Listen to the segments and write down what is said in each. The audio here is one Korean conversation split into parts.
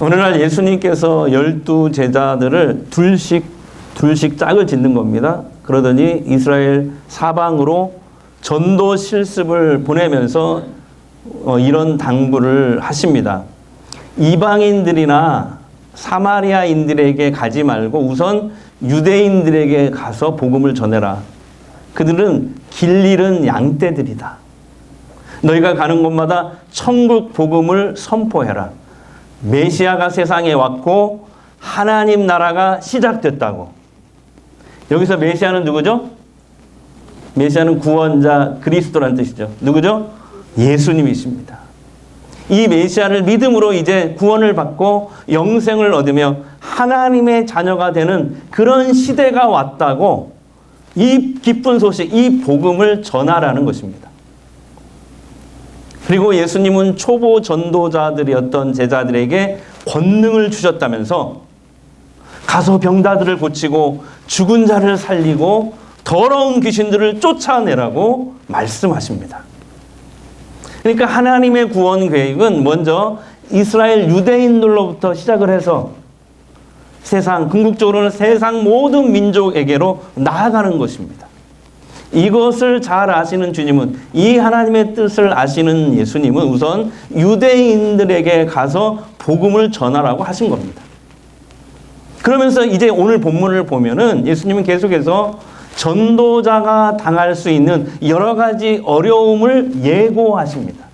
어느 날 예수님께서 12 제자들을 둘씩 짝을 짓는 겁니다. 그러더니 이스라엘 사방으로 전도 실습을 보내면서 이런 당부를 하십니다. 이방인들이나 사마리아인들에게 가지 말고 우선 유대인들에게 가서 복음을 전해라. 그들은 길 잃은 양떼들이다. 너희가 가는 곳마다 천국 복음을 선포해라. 메시아가 세상에 왔고 하나님 나라가 시작됐다고. 여기서 메시아는 누구죠? 메시아는 구원자 그리스도라는 뜻이죠. 누구죠? 예수님이십니다. 이 메시아를 믿음으로 이제 구원을 받고 영생을 얻으며 하나님의 자녀가 되는 그런 시대가 왔다고 이 기쁜 소식, 이 복음을 전하라는 것입니다. 그리고 예수님은 초보 전도자들이었던 제자들에게 권능을 주셨다면서 가서 병자들을 고치고 죽은 자를 살리고 더러운 귀신들을 쫓아내라고 말씀하십니다. 그러니까 하나님의 구원 계획은 먼저 이스라엘 유대인들로부터 시작을 해서 궁극적으로는 세상 모든 민족에게로 나아가는 것입니다. 이것을 잘 아시는 주님은, 이 하나님의 뜻을 아시는 예수님은 우선 유대인들에게 가서 복음을 전하라고 하신 겁니다. 그러면서 이제 오늘 본문을 보면은 예수님은 계속해서 전도자가 당할 수 있는 여러 가지 어려움을 예고하십니다.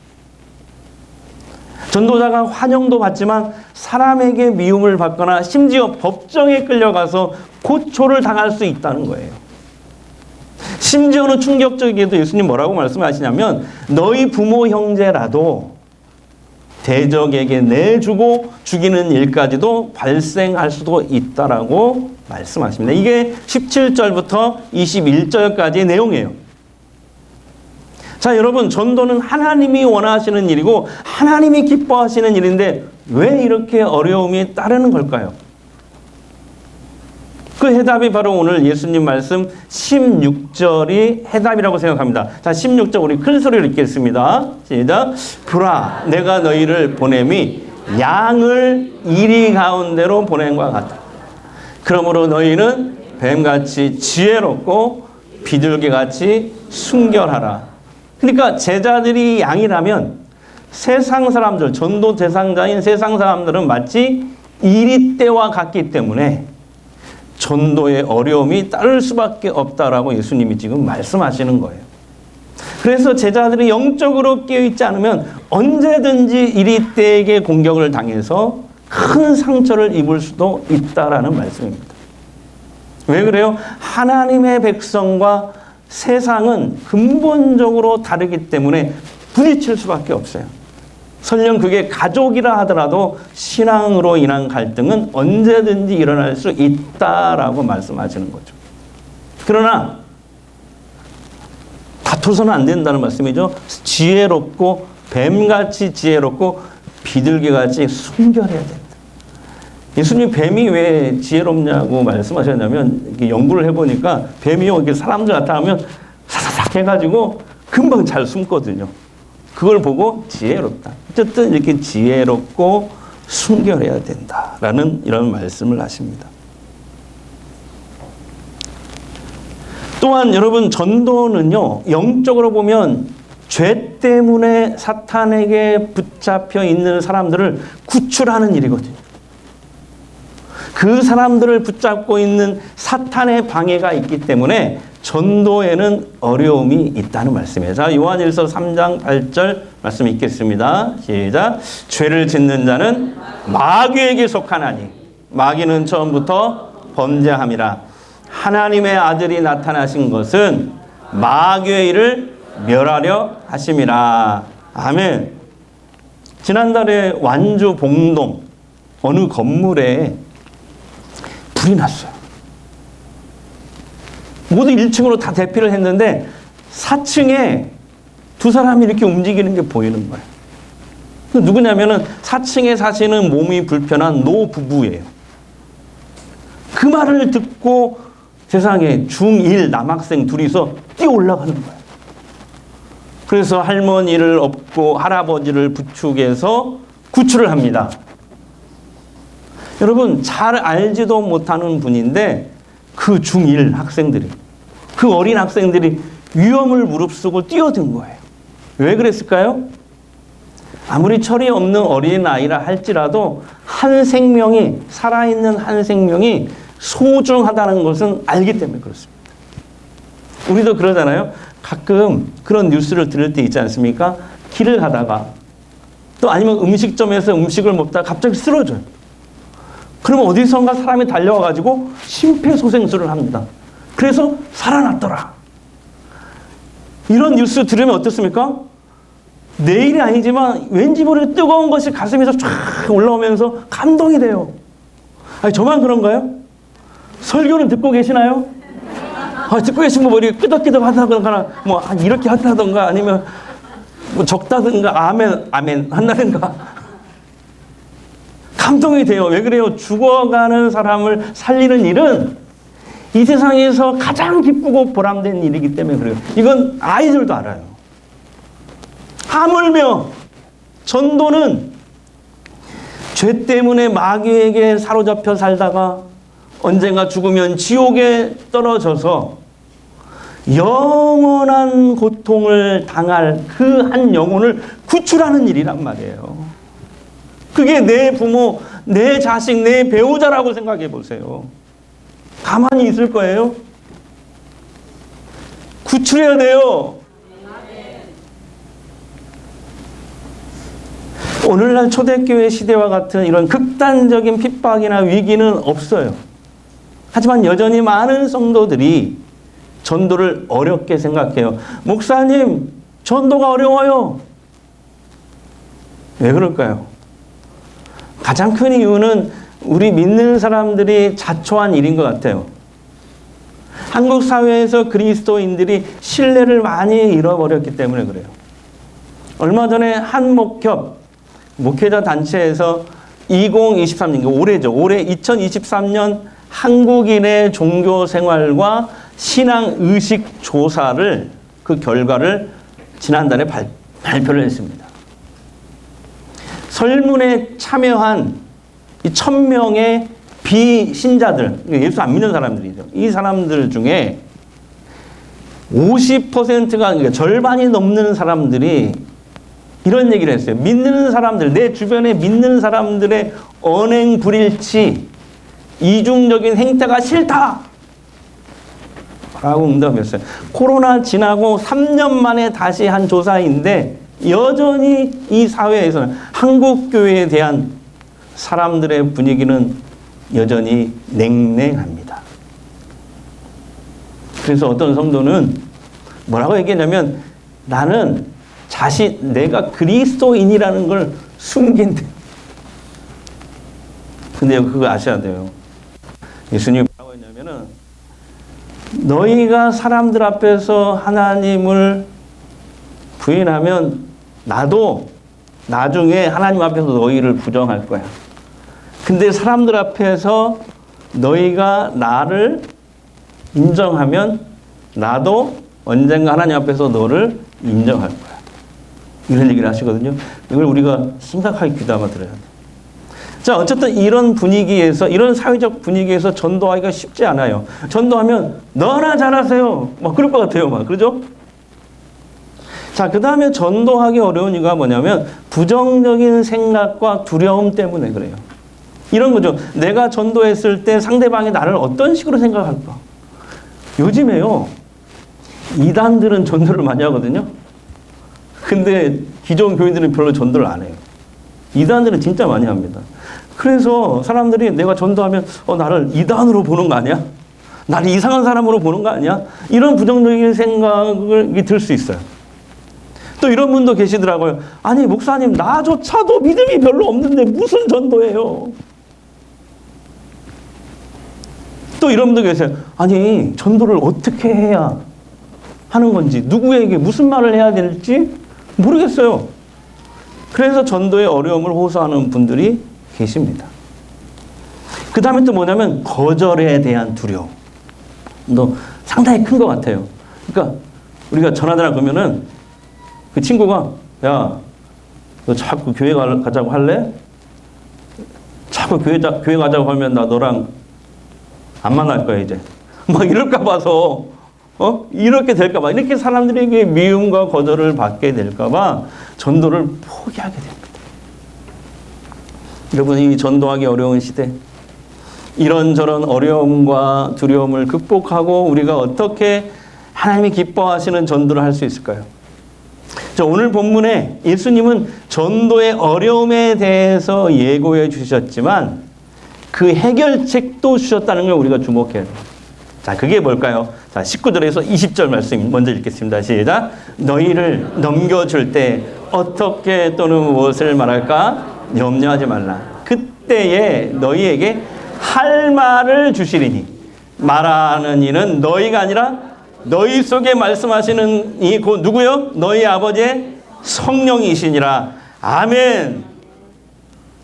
전도자가 환영도 받지만 사람에게 미움을 받거나 심지어 법정에 끌려가서 고초를 당할 수 있다는 거예요. 심지어는 충격적이게도 예수님 뭐라고 말씀하시냐면 너희 부모 형제라도 대적에게 내주고 죽이는 일까지도 발생할 수도 있다라고 말씀하십니다. 이게 17절부터 21절까지의 내용이에요. 자, 여러분, 전도는 하나님이 원하시는 일이고 하나님이 기뻐하시는 일인데 왜 이렇게 어려움이 따르는 걸까요? 그 해답이 바로 오늘 예수님 말씀 16절이 해답이라고 생각합니다. 자, 16절 우리 큰 소리로 읽겠습니다. 시작. 보라, 내가 너희를 보냄이 양을 이리 가운데로 보낸 것 같다. 그러므로 너희는 뱀같이 지혜롭고 비둘기같이 순결하라. 그러니까 제자들이 양이라면 세상 사람들, 전도 대상자인 세상 사람들은 마치 이리떼와 같기 때문에 전도의 어려움이 따를 수밖에 없다라고 예수님이 지금 말씀하시는 거예요. 그래서 제자들이 영적으로 깨어있지 않으면 언제든지 이리떼에게 공격을 당해서 큰 상처를 입을 수도 있다라는 말씀입니다. 왜 그래요? 하나님의 백성과 세상은 근본적으로 다르기 때문에 부딪힐 수밖에 없어요. 설령 그게 가족이라 하더라도 신앙으로 인한 갈등은 언제든지 일어날 수 있다라고 말씀하시는 거죠. 그러나 다투서는 안 된다는 말씀이죠. 지혜롭고 뱀같이 지혜롭고 비둘기같이 순결해야 된다. 예수님 뱀이 왜 지혜롭냐고 말씀하셨냐면 이렇게 연구를 해보니까 뱀이요 이렇게 사람들 나타나면 사사삭 해가지고 금방 잘 숨거든요. 그걸 보고 지혜롭다. 어쨌든 이렇게 지혜롭고 순결해야 된다라는 이런 말씀을 하십니다. 또한 여러분 전도는요 영적으로 보면 죄 때문에 사탄에게 붙잡혀 있는 사람들을 구출하는 일이거든요. 그 사람들을 붙잡고 있는 사탄의 방해가 있기 때문에 전도에는 어려움이 있다는 말씀이에요. 자, 요한일서 3장 8절 말씀 읽겠습니다. 시작. 죄를 짓는 자는 마귀에게 속하나니 마귀는 처음부터 범죄함이라. 하나님의 아들이 나타나신 것은 마귀의 일을 멸하려 하심이라. 아멘. 지난달에 완주 봉동 어느 건물에 불이 났어요. 모두 1층으로 다 대피를 했는데 4층에 두 사람이 이렇게 움직이는 게 보이는 거예요. 누구냐면은 4층에 사시는 몸이 불편한 노부부예요. 그 말을 듣고 세상에 중1 남학생 둘이서 뛰어 올라가는 거예요. 그래서 할머니를 업고 할아버지를 부축해서 구출을 합니다. 여러분, 잘 알지도 못하는 분인데 그 중1 학생들이, 그 어린 학생들이 위험을 무릅쓰고 뛰어든 거예요. 왜 그랬을까요? 아무리 철이 없는 어린아이라 할지라도 한 생명이, 살아있는 한 생명이 소중하다는 것은 알기 때문에 그렇습니다. 우리도 그러잖아요. 가끔 그런 뉴스를 들을 때 있지 않습니까? 길을 가다가 또 아니면 음식점에서 음식을 먹다가 갑자기 쓰러져요. 그러면 어디선가 사람이 달려와가지고 심폐소생술을 합니다. 그래서 살아났더라. 이런 뉴스 들으면 어떻습니까? 내일이 아니지만 왠지 모르게 뜨거운 것이 가슴에서 쫙 올라오면서 감동이 돼요. 아니, 저만 그런가요? 설교를 듣고 계시나요? 듣고 계신 거 머리 끄덕끄덕 한다던가, 뭐, 이렇게 한다던가, 아니면 뭐 적다든가, 아멘 한다든가. 감동이 돼요. 왜 그래요? 죽어가는 사람을 살리는 일은 이 세상에서 가장 기쁘고 보람된 일이기 때문에 그래요. 이건 아이들도 알아요. 하물며 전도는 죄 때문에 마귀에게 사로잡혀 살다가 언젠가 죽으면 지옥에 떨어져서 영원한 고통을 당할 그 한 영혼을 구출하는 일이란 말이에요. 그게 내 부모, 내 자식, 내 배우자라고 생각해 보세요. 가만히 있을 거예요? 구출해야 돼요. 오늘날 초대교회 시대와 같은 이런 극단적인 핍박이나 위기는 없어요. 하지만 여전히 많은 성도들이 전도를 어렵게 생각해요. 목사님, 전도가 어려워요. 왜 그럴까요? 가장 큰 이유는 우리 믿는 사람들이 자초한 일인 것 같아요. 한국 사회에서 그리스도인들이 신뢰를 많이 잃어버렸기 때문에 그래요. 얼마 전에 한 목회자 단체에서 2023년, 올해죠. 올해 2023년 한국인의 종교 생활과 신앙 의식 조사를, 그 결과를 지난달에 발표를 했습니다. 설문에 참여한 이 1000명의 비신자들, 예수 안 믿는 사람들이죠. 이 사람들 중에 50%가, 그러니까 절반이 넘는 사람들이 이런 얘기를 했어요. 믿는 사람들, 내 주변에 믿는 사람들의 언행 불일치, 이중적인 행태가 싫다! 라고 응답했어요. 코로나 지나고 3년 만에 다시 한 조사인데 여전히 이 사회에서는 한국교회에 대한 사람들의 분위기는 여전히 냉랭합니다. 그래서 어떤 성도는 뭐라고 얘기했냐면, 나는 내가 그리스도인이라는 걸 숨긴대. 근데 그거 아셔야 돼요. 예수님이 뭐라고 했냐면은, 너희가 사람들 앞에서 하나님을 부인하면 나도 나중에 하나님 앞에서 너희를 부정할 거야. 근데 사람들 앞에서 너희가 나를 인정하면 나도 언젠가 하나님 앞에서 너를 인정할 거야. 이런 얘기를 하시거든요. 이걸 우리가 심각하게 귀담아 들어야 돼. 자, 어쨌든 이런 분위기에서, 이런 사회적 분위기에서 전도하기가 쉽지 않아요. 전도하면 너나 잘하세요. 막 그럴 것 같아요. 막. 그러죠? 자, 그 다음에 전도하기 어려운 이유가 뭐냐면 부정적인 생각과 두려움 때문에 그래요. 이런 거죠. 내가 전도했을 때 상대방이 나를 어떤 식으로 생각할까? 요즘에요, 이단들은 전도를 많이 하거든요. 근데 기존 교인들은 별로 전도를 안 해요. 이단들은 진짜 많이 합니다. 그래서 사람들이 내가 전도하면 나를 이단으로 보는 거 아니야? 나를 이상한 사람으로 보는 거 아니야? 이런 부정적인 생각이 들 수 있어요. 또 이런 분도 계시더라고요. 아니, 목사님, 나조차도 믿음이 별로 없는데 무슨 전도예요? 또 이런 분도 계세요. 아니, 전도를 어떻게 해야 하는 건지, 누구에게 무슨 말을 해야 될지 모르겠어요. 그래서 전도의 어려움을 호소하는 분들이 계십니다. 그 다음에 또 뭐냐면 거절에 대한 두려움도 상당히 큰 것 같아요. 그러니까 우리가 전화드라 그러면은 그 친구가, 야, 너 자꾸 교회 가자고 할래? 자꾸 교회 가자고 하면 나 너랑 안 만날 거야 이제. 막 이럴까 봐서 이렇게 될까 봐, 이렇게 사람들에게 미움과 거절을 받게 될까 봐 전도를 포기하게 됩니다. 여러분, 이 전도하기 어려운 시대, 이런저런 어려움과 두려움을 극복하고 우리가 어떻게 하나님이 기뻐하시는 전도를 할 수 있을까요? 자, 오늘 본문에 예수님은 전도의 어려움에 대해서 예고해 주셨지만 그 해결책도 주셨다는 걸 우리가 주목해야 돼요. 자, 그게 뭘까요? 자, 19절에서 20절 말씀 먼저 읽겠습니다. 시작. 너희를 넘겨줄 때 어떻게 또는 무엇을 말할까? 염려하지 말라. 그때에 너희에게 할 말을 주시리니 말하는 이는 너희가 아니라 너희 속에 말씀하시는 이 곧 누구요? 너희 아버지의 성령이시니라. 아멘.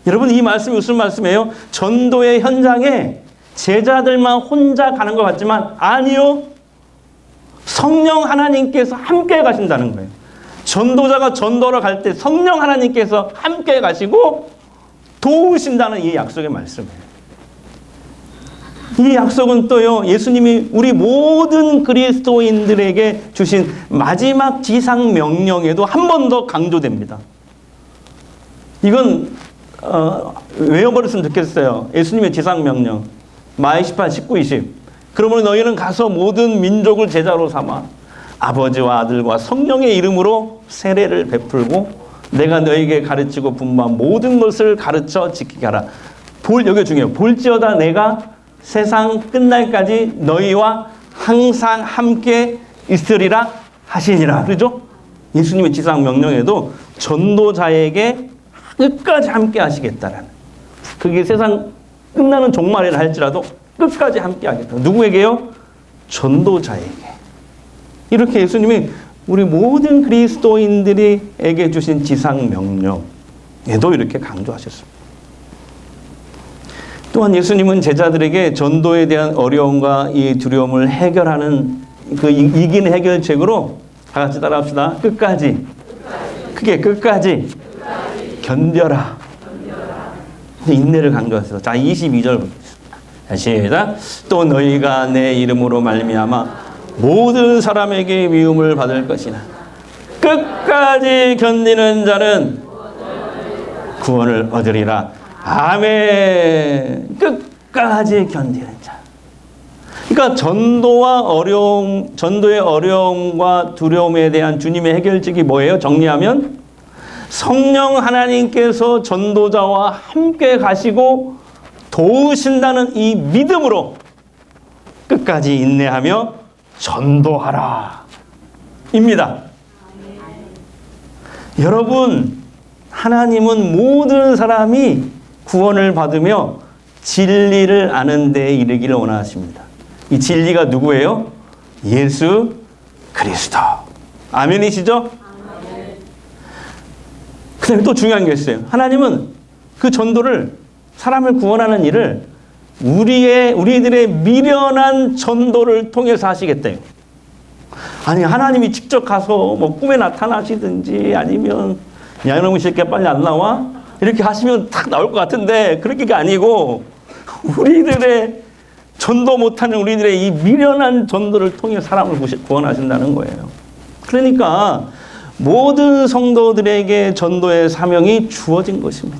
여러분, 이 말씀이 무슨 말씀이에요? 전도의 현장에 제자들만 혼자 가는 것 같지만 아니요. 성령 하나님께서 함께 가신다는 거예요. 전도자가 전도로 갈 때 성령 하나님께서 함께 가시고 도우신다는 이 약속의 말씀이에요. 이 약속은 또요, 예수님이 우리 모든 그리스도인들에게 주신 마지막 지상 명령에도 한 번 더 강조됩니다. 이건 외워버렸으면 좋겠어요. 예수님의 지상 명령. 마이 18, 19, 20. 그러므로 너희는 가서 모든 민족을 제자로 삼아 아버지와 아들과 성령의 이름으로 세례를 베풀고 내가 너희에게 가르치고 분부한 모든 것을 가르쳐 지키게 하라. 여기 중요해요. 볼지어다 내가 세상 끝날까지 너희와 항상 함께 있으리라 하시니라. 그렇죠? 예수님의 지상 명령에도 전도자에게 끝까지 함께 하시겠다라는, 그게 세상 끝나는 종말이라 할지라도 끝까지 함께 하겠다. 누구에게요? 전도자에게. 이렇게 예수님이 우리 모든 그리스도인들에게 주신 지상 명령에도 이렇게 강조하셨습니다. 또한 예수님은 제자들에게 전도에 대한 어려움과 이 두려움을 해결하는 그 이기는 해결책으로 다 같이 따라합시다. 끝까지. 크게 끝까지 견뎌라. 인내를 강조하셔서. 자, 22절 보겠습니다. 시작. 또 너희가 내 이름으로 말미암아 모든 사람에게 미움을 받을 것이나 끝까지 견디는 자는 구원을 얻으리라. 아멘. 끝까지 견디는 자. 그러니까 전도의 어려움과 두려움에 대한 주님의 해결책이 뭐예요? 정리하면 성령 하나님께서 전도자와 함께 가시고 도우신다는 이 믿음으로 끝까지 인내하며 전도하라 입니다. 여러분, 하나님은 모든 사람이 구원을 받으며 진리를 아는 데에 이르기를 원하십니다. 이 진리가 누구예요? 예수 그리스도. 아멘이시죠? 그 다음에 또 중요한 게 있어요. 하나님은 그 전도를, 사람을 구원하는 일을 우리들의 미련한 전도를 통해서 하시겠대요. 아니, 하나님이 직접 가서 뭐 꿈에 나타나시든지 아니면 야, 이놈의 새끼야 빨리 안 나와? 이렇게 하시면 탁 나올 것 같은데 그렇게가 아니고 우리들의 전도 못하는 우리들의 이 미련한 전도를 통해 사람을 구원하신다는 거예요. 그러니까 모든 성도들에게 전도의 사명이 주어진 것입니다.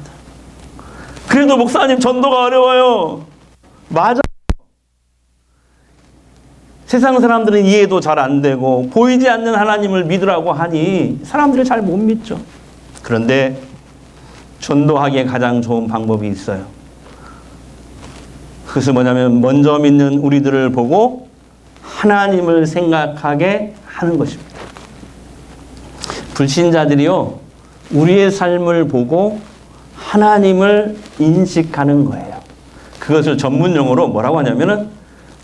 그래도 목사님 전도가 어려워요. 맞아. 세상 사람들은 이해도 잘 안 되고 보이지 않는 하나님을 믿으라고 하니 사람들이 잘 못 믿죠. 그런데 전도하기에 가장 좋은 방법이 있어요. 그것은 뭐냐면 먼저 믿는 우리들을 보고 하나님을 생각하게 하는 것입니다. 불신자들이요, 우리의 삶을 보고 하나님을 인식하는 거예요. 그것을 전문용어로 뭐라고 하냐면은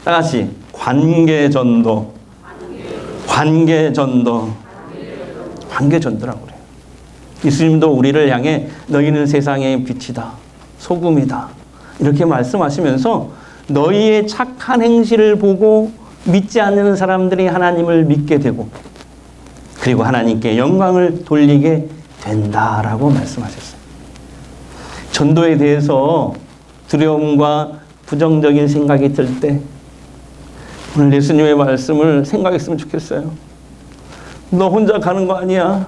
다 같이 관계전도, 관계전도라고 그래요. 예수님도 우리를 향해 너희는 세상의 빛이다, 소금이다 이렇게 말씀하시면서 너희의 착한 행실을 보고 믿지 않는 사람들이 하나님을 믿게 되고 그리고 하나님께 영광을 돌리게 된다라고 말씀하셨어요. 전도에 대해서 두려움과 부정적인 생각이 들 때 오늘 예수님의 말씀을 생각했으면 좋겠어요. 너 혼자 가는 거 아니야.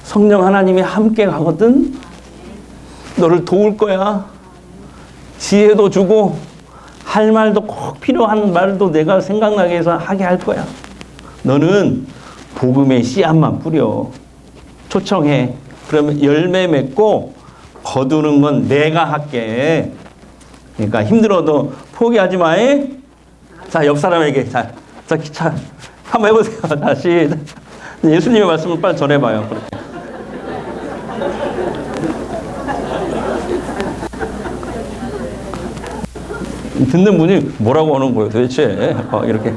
성령 하나님이 함께 가거든. 너를 도울 거야. 지혜도 주고 할 말도 꼭 필요한 말도 내가 생각나게 해서 하게 할 거야. 너는 복음의 씨앗만 뿌려. 초청해. 그러면 열매 맺고 거두는 건 내가 할게. 그러니까 힘들어도 포기하지 마. 자, 옆 사람에게 자, 한번 해보세요. 다시 예수님의 말씀을 빨리 전해봐요. 그렇게. 듣는 분이 뭐라고 하는 거예요, 도대체? 이렇게.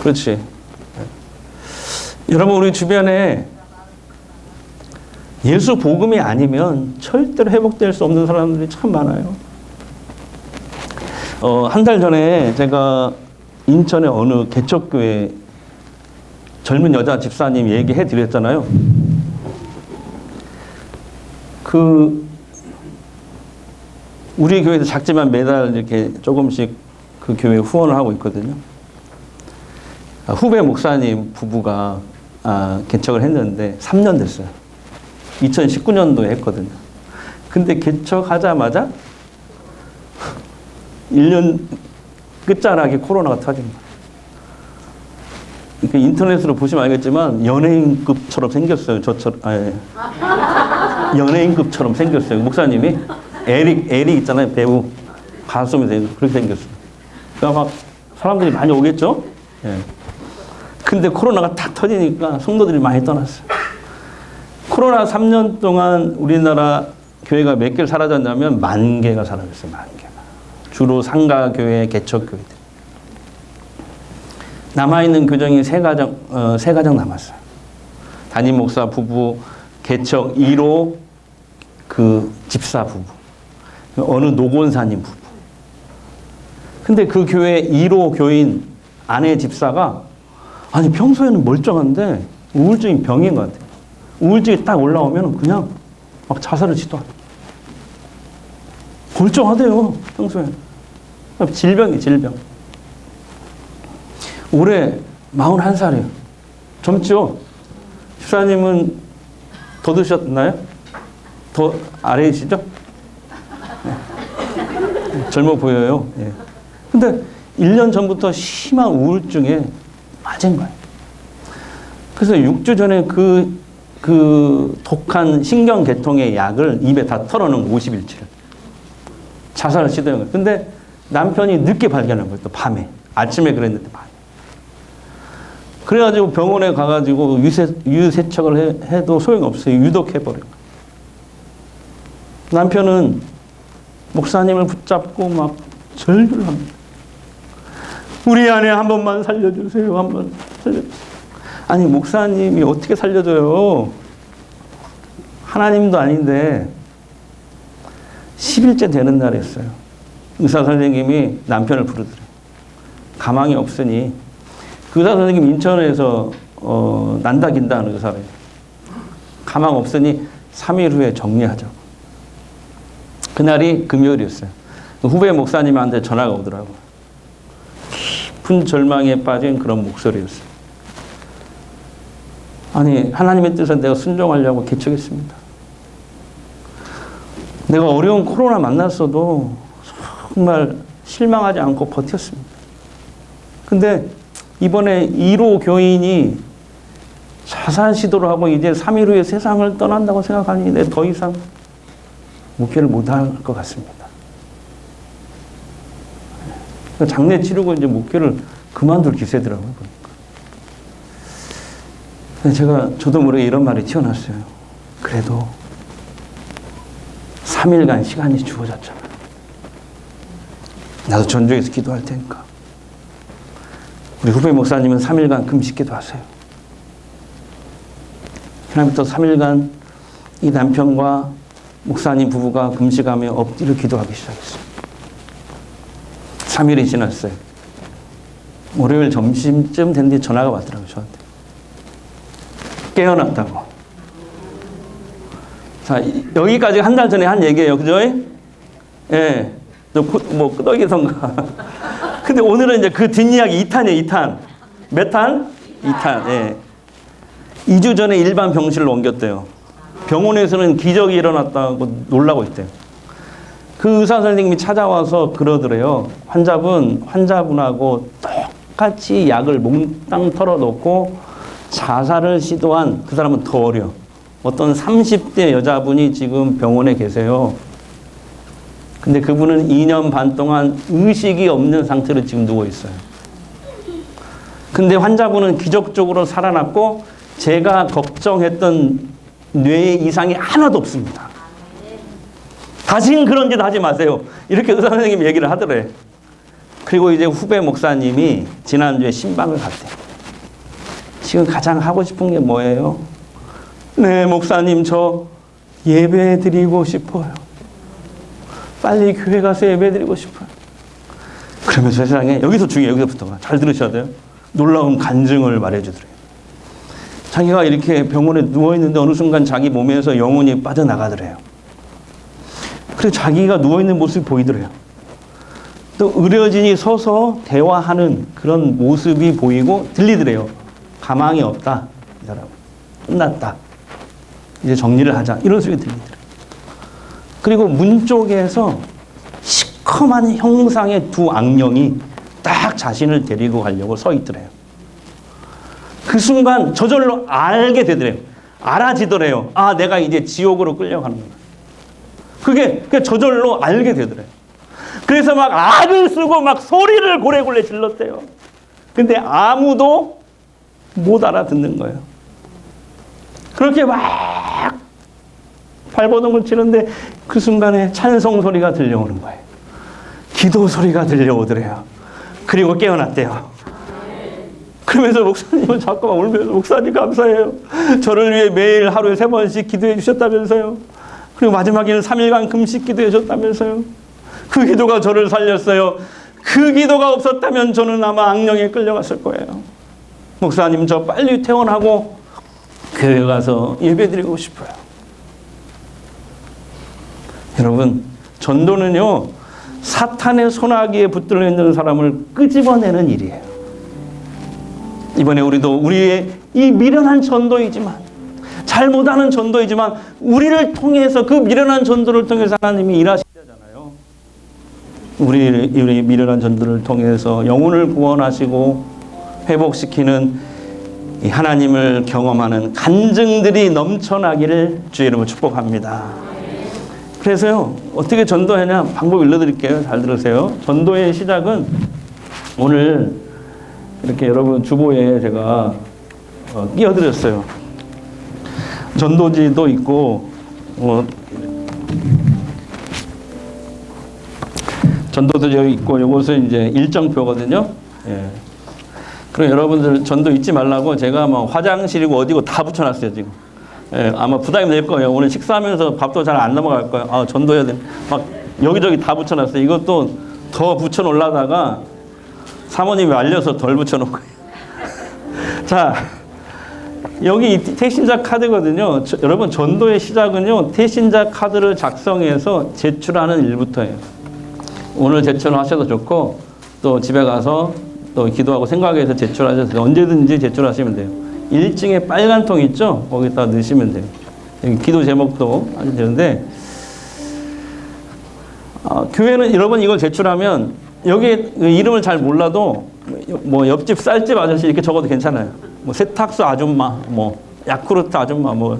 그렇지. 여러분, 우리 주변에 예수 복음이 아니면 절대로 회복될 수 없는 사람들이 참 많아요. 한 달 전에 제가 인천의 어느 개척교회 젊은 여자 집사님 얘기해 드렸잖아요. 우리 교회도 작지만 매달 이렇게 조금씩 그 교회 후원을 하고 있거든요. 후배 목사님 부부가 개척을 했는데 3년 됐어요. 2019년도에 했거든요. 근데 개척하자마자 1년 끝자락에 코로나가 터진 거예요. 그러니까 인터넷으로 보시면 알겠지만 연예인급처럼 생겼어요. 저처럼. 연예인급처럼 생겼어요. 목사님이. 에릭 있잖아요. 배우. 가수면서 그렇게 생겼어요. 그러니까 막 사람들이 많이 오겠죠? 예. 근데 코로나가 탁 터지니까 성도들이 많이 떠났어요. 코로나 3년 동안 우리나라 교회가 몇 개를 사라졌냐면 10,000개가 사라졌어요. 10,000개가. 주로 상가교회, 개척교회들. 남아있는 교정이 3가정 남았어요. 담임 목사 부부, 개척 1호 그 집사 부부. 어느 노곤사님 부부. 근데 그 교회 1호 교인 아내 집사가 아니 평소에는 멀쩡한데 우울증이 병인 것 같아요. 우울증이 딱 올라오면 그냥 막 자살을 시도하고 멀쩡하대요. 평소에. 질병이 질병. 올해 41살이에요. 젊죠? 집사님은 더 드셨나요? 더 아래이시죠? 네. 젊어 보여요. 예. 근데 1년 전부터 심한 우울증에 맞은 거예요. 그래서 6주 전에 그 독한 신경계통의 약을 입에 다 털어놓은 50일치를 자살을 시도한 거예요. 근데 남편이 늦게 발견한 거예요. 또 밤에. 아침에 그랬는데 밤에. 그래가지고 병원에 가가지고 유세척을 해도 소용없어요. 유독해버린 거예요. 남편은 목사님을 붙잡고 막 절규를 합니다. 우리 아내 한 번만 살려주세요. 한 번 살려주세요. 아니 목사님이 어떻게 살려줘요? 하나님도 아닌데 10일째 되는 날이었어요. 의사 선생님이 남편을 부르더래요. 가망이 없으니 그 의사 선생님이 인천에서 난다긴다 하는 의사래요. 가망 없으니 3일 후에 정리하자고. 그날이 금요일이었어요. 후배 목사님한테 전화가 오더라고요. 깊은 절망에 빠진 그런 목소리였어요. 아니 하나님의 뜻에 내가 순종하려고 개척했습니다. 내가 어려운 코로나 만났어도 정말 실망하지 않고 버텼습니다. 근데 이번에 1호 교인이 자살 시도를 하고 이제 3일 후에 세상을 떠난다고 생각하니 내가 더 이상 목회를 못할 것 같습니다. 장례 치르고 이제 목회를 그만둘 기세더라고요. 보니까. 저도 모르게 이런 말이 튀어나왔어요. 그래도 3일간 시간이 주어졌잖아. 나도 전주에서 기도할 테니까. 우리 후배 목사님은 3일간 금식 기도하세요. 그다음부터 3일간 이 남편과 목사님 부부가 금식하며 엎드려 기도하기 시작했어요. 3일이 지났어요. 월요일 점심쯤 된 뒤에 전화가 왔더라고요, 저한테. 깨어났다고. 자, 여기까지 한 달 전에 한 얘기예요. 그죠? 예. 뭐, 끄덕이던가. 근데 오늘은 이제 그 뒷이야기 2탄이에요, 2탄. 몇 탄? 2탄, 예. 2주 전에 일반 병실로 옮겼대요. 병원에서는 기적이 일어났다고 놀라고 있대요. 그 의사 선생님이 찾아와서 그러더래요. 환자분하고 똑같이 약을 몽땅 털어놓고 자살을 시도한 그 사람은 더 어려. 어떤 30대 여자분이 지금 병원에 계세요. 근데 그분은 2년 반 동안 의식이 없는 상태로 지금 누워 있어요. 근데 환자분은 기적적으로 살아났고 제가 걱정했던 뇌 이상이 하나도 없습니다. 다시는 그런 짓 하지 마세요. 이렇게 의사 선생님이 얘기를 하더래. 그리고 이제 후배 목사님이 지난주에 신방을 갔대요. 지금 가장 하고 싶은 게 뭐예요? 네, 목사님, 저 예배 드리고 싶어요. 빨리 교회 가서 예배 드리고 싶어요. 그러면서 세상에, 여기서 중요해요. 여기서부터가. 잘 들으셔야 돼요. 놀라운 간증을 말해주더래요. 자기가 이렇게 병원에 누워있는데 어느 순간 자기 몸에서 영혼이 빠져나가더래요. 그래서 자기가 누워있는 모습이 보이더래요. 또 의료진이 서서 대화하는 그런 모습이 보이고 들리더래요. 가망이 없다. 이 사람. 끝났다. 이제 정리를 하자. 이런 소리가 들리더래요. 그리고 문 쪽에서 시커먼 형상의 두 악령이 딱 자신을 데리고 가려고 서 있더래요. 그 순간 저절로 알게 되더래요. 알아지더래요. 아, 내가 이제 지옥으로 끌려가는구나. 그게 저절로 알게 되더래요. 그래서 막 악을 쓰고 막 소리를 고래고래 질렀대요. 근데 아무도 못 알아듣는 거예요. 그렇게 막 발버둥을 치는데 그 순간에 찬송 소리가 들려오는 거예요. 기도 소리가 들려오더래요. 그리고 깨어났대요. 그러면서 목사님은 자꾸만 울면서 목사님 감사해요. 저를 위해 매일 하루에 3번씩 기도해 주셨다면서요. 그리고 마지막에는 3일간 금식 기도해 주셨다면서요. 그 기도가 저를 살렸어요. 그 기도가 없었다면 저는 아마 악령에 끌려갔을 거예요. 목사님, 저 빨리 퇴원하고 교회 가서 예배 드리고 싶어요. 여러분, 전도는요, 사탄의 손아귀에 붙들려 있는 사람을 끄집어내는 일이에요. 이번에 우리도 우리의 이 미련한 전도이지만, 잘못하는 전도이지만, 우리를 통해서, 그 미련한 전도를 통해서 하나님이 일하시잖아요. 우리 미련한 전도를 통해서 영혼을 구원하시고 회복시키는 이 하나님을 경험하는 간증들이 넘쳐나기를 주의 이름으로 축복합니다. 그래서요, 어떻게 전도하냐 방법 알려드릴게요. 잘 들으세요. 전도의 시작은 오늘 이렇게 여러분 주보에 제가 끼워드렸어요. 전도지도 있고, 전도도 있고, 요것은 이제 일정표거든요. 예. 그럼 여러분들 전도 잊지 말라고 제가 뭐 화장실이고 어디고 다 붙여놨어요, 지금. 예, 아마 부담이 될 거예요. 오늘 식사하면서 밥도 잘 안 넘어갈 거예요. 아, 전도해야 돼. 막 여기저기 다 붙여놨어요. 이것도 더 붙여놓으려다가 사모님이 알려서 덜 붙여놓은 거예요. 자, 여기 태신자 카드거든요. 여러분, 전도의 시작은요, 태신자 카드를 작성해서 제출하는 일부터예요. 오늘 제출하셔도 좋고, 또 집에 가서 또 기도하고 생각해서 제출하셔도 돼요. 언제든지 제출하시면 돼요. 1층에 빨간 통 있죠? 거기다 넣으시면 돼요. 여기 기도 제목도 하시면 되는데, 교회는 여러분 이걸 제출하면 여기 이름을 잘 몰라도 뭐 옆집 쌀집 아저씨 이렇게 적어도 괜찮아요. 뭐 세탁소 아줌마, 뭐 야쿠르트 아줌마, 뭐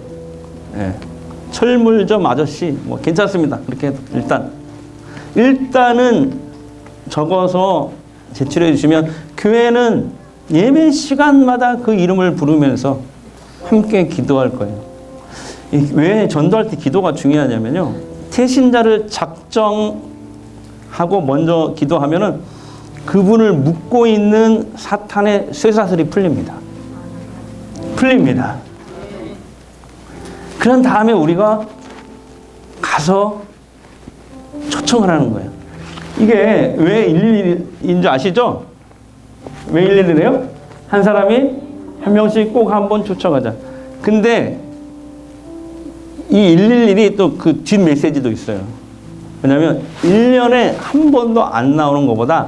철물점 아저씨, 뭐 괜찮습니다. 그렇게 해도 일단은 적어서 제출해 주시면 교회는 예배 시간마다 그 이름을 부르면서 함께 기도할 거예요. 왜 전도할 때 기도가 중요하냐면요, 태신자를 작정하고 먼저 기도하면은 그분을 묶고 있는 사탄의 쇠사슬이 풀립니다. 그런 다음에 우리가 가서 초청을 하는 거예요. 이게 왜 111인 줄 아시죠? 왜 111이래요? 한 사람이 한 명씩 꼭 한번 초청하자. 근데 이 111이 또 그 뒷 메시지도 있어요. 왜냐하면 1년에 한 번도 안 나오는 것보다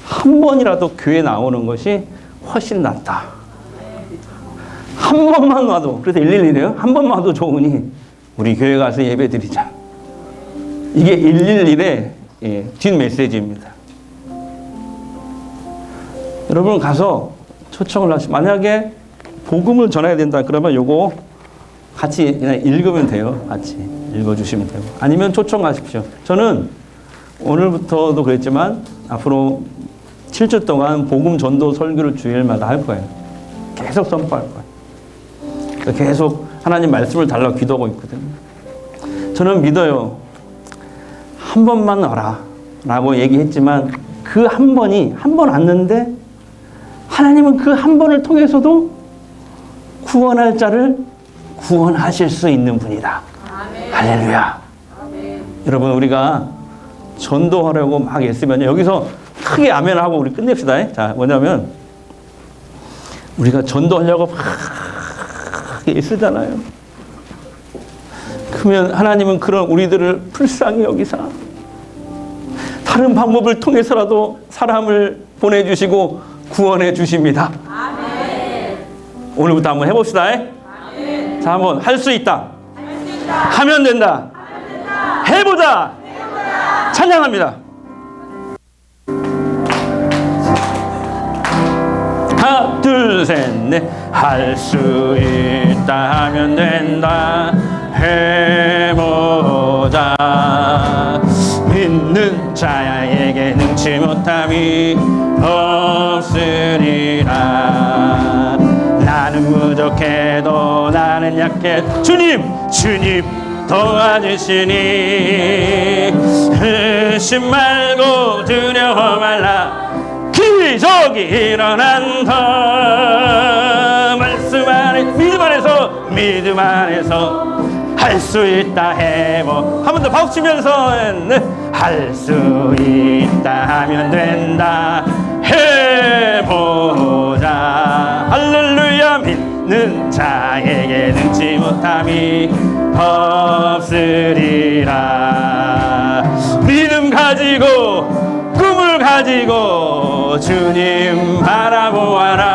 한 번이라도 교회 나오는 것이 훨씬 낫다. 한 번만 와도, 그래서 111이래요. 한 번만 와도 좋으니 우리 교회 가서 예배 드리자. 이게 111의 뒷 메시지입니다. 여러분 가서 초청을 하시, 만약에 복음을 전해야 된다 그러면 요거 같이 그냥 읽으면 돼요. 같이 읽어주시면 되고, 아니면 초청하십시오. 저는 오늘부터도 그랬지만 앞으로 7주 동안 복음 전도 설교를 주일마다 할 거예요. 계속 선포할 거예요. 계속 하나님 말씀을 달라고 기도하고 있거든요. 저는 믿어요. 한 번만 와라 라고 얘기했지만 그 한 번이 한 번 왔는데 하나님은 그 한 번을 통해서도 구원할 자를 구원하실 수 있는 분이다. 아멘. 할렐루야. 아멘. 여러분 우리가 전도하려고 막 애쓰면 여기서 크게 아멘 하고 우리 끝냅시다. 자, 뭐냐면 우리가 전도하려고 막 애쓰잖아요. 그러면 하나님은 그런 우리들을 불쌍히 여기사 다른 방법을 통해서라도 사람을 보내주시고 구원해 주십니다. 아멘. 오늘부터 한번 해봅시다. 아멘. 자, 한번 할 수 있다. 하면 된다. 해보자. 찬양합니다. 하나, 둘, 셋, 넷. 할 수 있다. 하면 된다. 해보자. 믿는 자에게 능치 못함이 없으리라. 나는 부족해도 나는 약해 주님 도와주시니 의심 말고 두려워 말라. 기적이 일어난다. 말씀 안에 믿음 안에서 할 수 있다. 해보. 한 번 더 박수 치면서 할 수 있다. 하면 된다. 해보자. 할렐루야. 믿는 자에게 능치 못함이 없으리라. 믿음 가지고 꿈을 가지고 주님 바라보아라.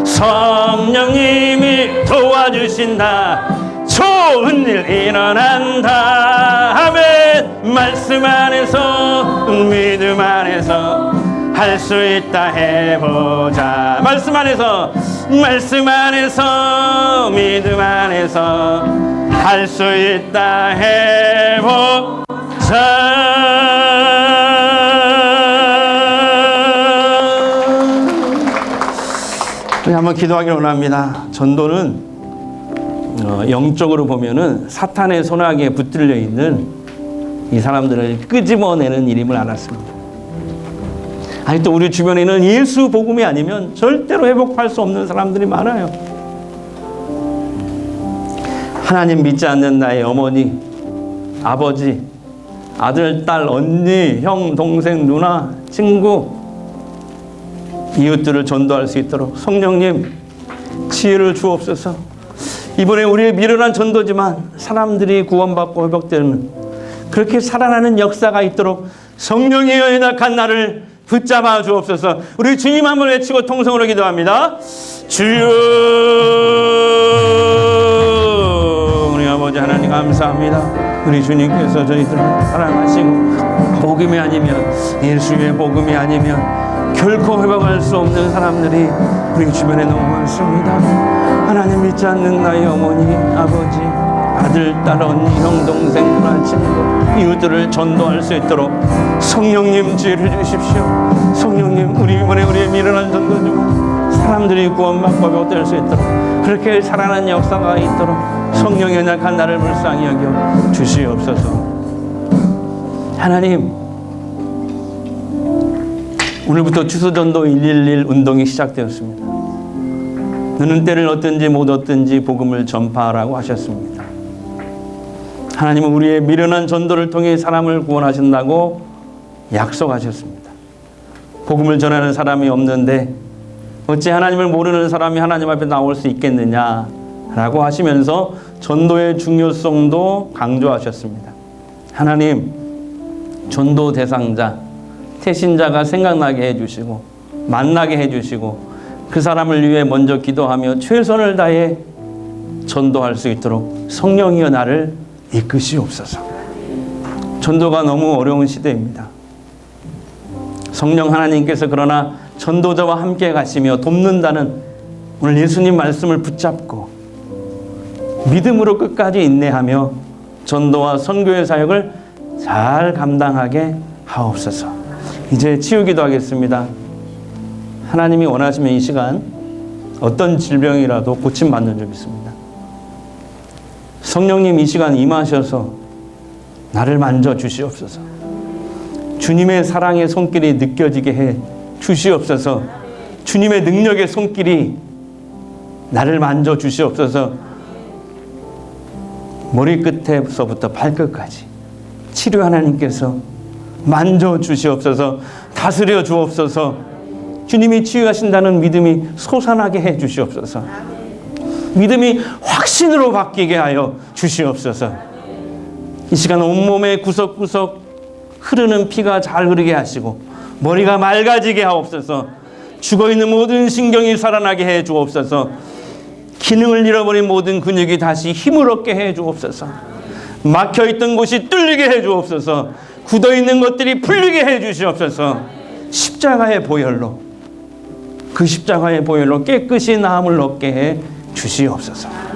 성령님이 도와주신다. 좋은 일 일어난다. 아멘. 말씀 안에서 믿음 안에서 할 수 있다. 해보자. 말씀 안에서 믿음 안에서 할 수 있다. 해보자. 우리 한번 기도하기를 원합니다. 전도는 영적으로 보면은 사탄의 손아귀에 붙들려 있는 이 사람들을 끄집어내는 일임을 알았습니다. 아니 또 우리 주변에는 예수 복음이 아니면 절대로 회복할 수 없는 사람들이 많아요. 하나님 믿지 않는 나의 어머니, 아버지, 아들, 딸, 언니, 형, 동생, 누나, 친구, 이웃들을 전도할 수 있도록 성령님 지혜를 주옵소서. 이번에 우리의 미련한 전도지만 사람들이 구원받고 회복되는 그렇게 살아나는 역사가 있도록 성령의 연약한 나를 붙잡아 주옵소서. 우리 주님 한번 외치고 통성으로 기도합니다. 주여, 우리 아버지 하나님 감사합니다. 우리 주님께서 저희들을 사랑하시고 복음이 아니면, 예수의 복음이 아니면 결코 회복할 수 없는 사람들이 우리 주변에 너무 많습니다. 하나님 믿지 않는 나의 어머니, 아버지, 아들, 딸, 언니, 형, 동생, 누나, 친구, 이웃들을 전도할 수 있도록 성령님 지혜를 주십시오. 성령님, 우리 이번에 우리의 미련한 전도 중 사람들이 구원받고 회복될 수 있도록 그렇게 살아난 역사가 있도록 성령의 연약한 나를 불쌍히 여겨 주시옵소서. 하나님, 오늘부터 주소전도 111 운동이 시작되었습니다. 너는 때를 얻든지 못 얻든지 복음을 전파하라고 하셨습니다. 하나님은 우리의 미련한 전도를 통해 사람을 구원하신다고 약속하셨습니다. 복음을 전하는 사람이 없는데 어찌 하나님을 모르는 사람이 하나님 앞에 나올 수 있겠느냐 라고 하시면서 전도의 중요성도 강조하셨습니다. 하나님, 전도 대상자, 태신자가 생각나게 해주시고 만나게 해주시고 그 사람을 위해 먼저 기도하며 최선을 다해 전도할 수 있도록 성령이여 나를 이끄시옵소서. 전도가 너무 어려운 시대입니다. 성령 하나님께서 그러나 전도자와 함께 가시며 돕는다는 오늘 예수님 말씀을 붙잡고 믿음으로 끝까지 인내하며 전도와 선교의 사역을 잘 감당하게 하옵소서. 이제 치유기도 하겠습니다. 하나님이 원하시면 이 시간 어떤 질병이라도 고침받는 줄 믿습니다. 성령님 이 시간 임하셔서 나를 만져 주시옵소서. 주님의 사랑의 손길이 느껴지게 해 주시옵소서. 주님의 능력의 손길이 나를 만져 주시옵소서. 머리끝에서부터 발끝까지 치료 하나님께서 만져 주시옵소서. 다스려 주옵소서. 주님이 치유하신다는 믿음이 솟아나게 해 주시옵소서. 믿음이 확신으로 바뀌게 하여 주시옵소서. 이 시간 온몸의 구석구석 흐르는 피가 잘 흐르게 하시고 머리가 맑아지게 하옵소서. 죽어있는 모든 신경이 살아나게 해 주옵소서. 기능을 잃어버린 모든 근육이 다시 힘을 얻게 해 주옵소서. 막혀있던 곳이 뚫리게 해 주옵소서. 굳어있는 것들이 풀리게 해 주시옵소서. 십자가의 보혈로, 그 십자가의 보혈로 깨끗이 나음을 얻게 해 주시옵소서.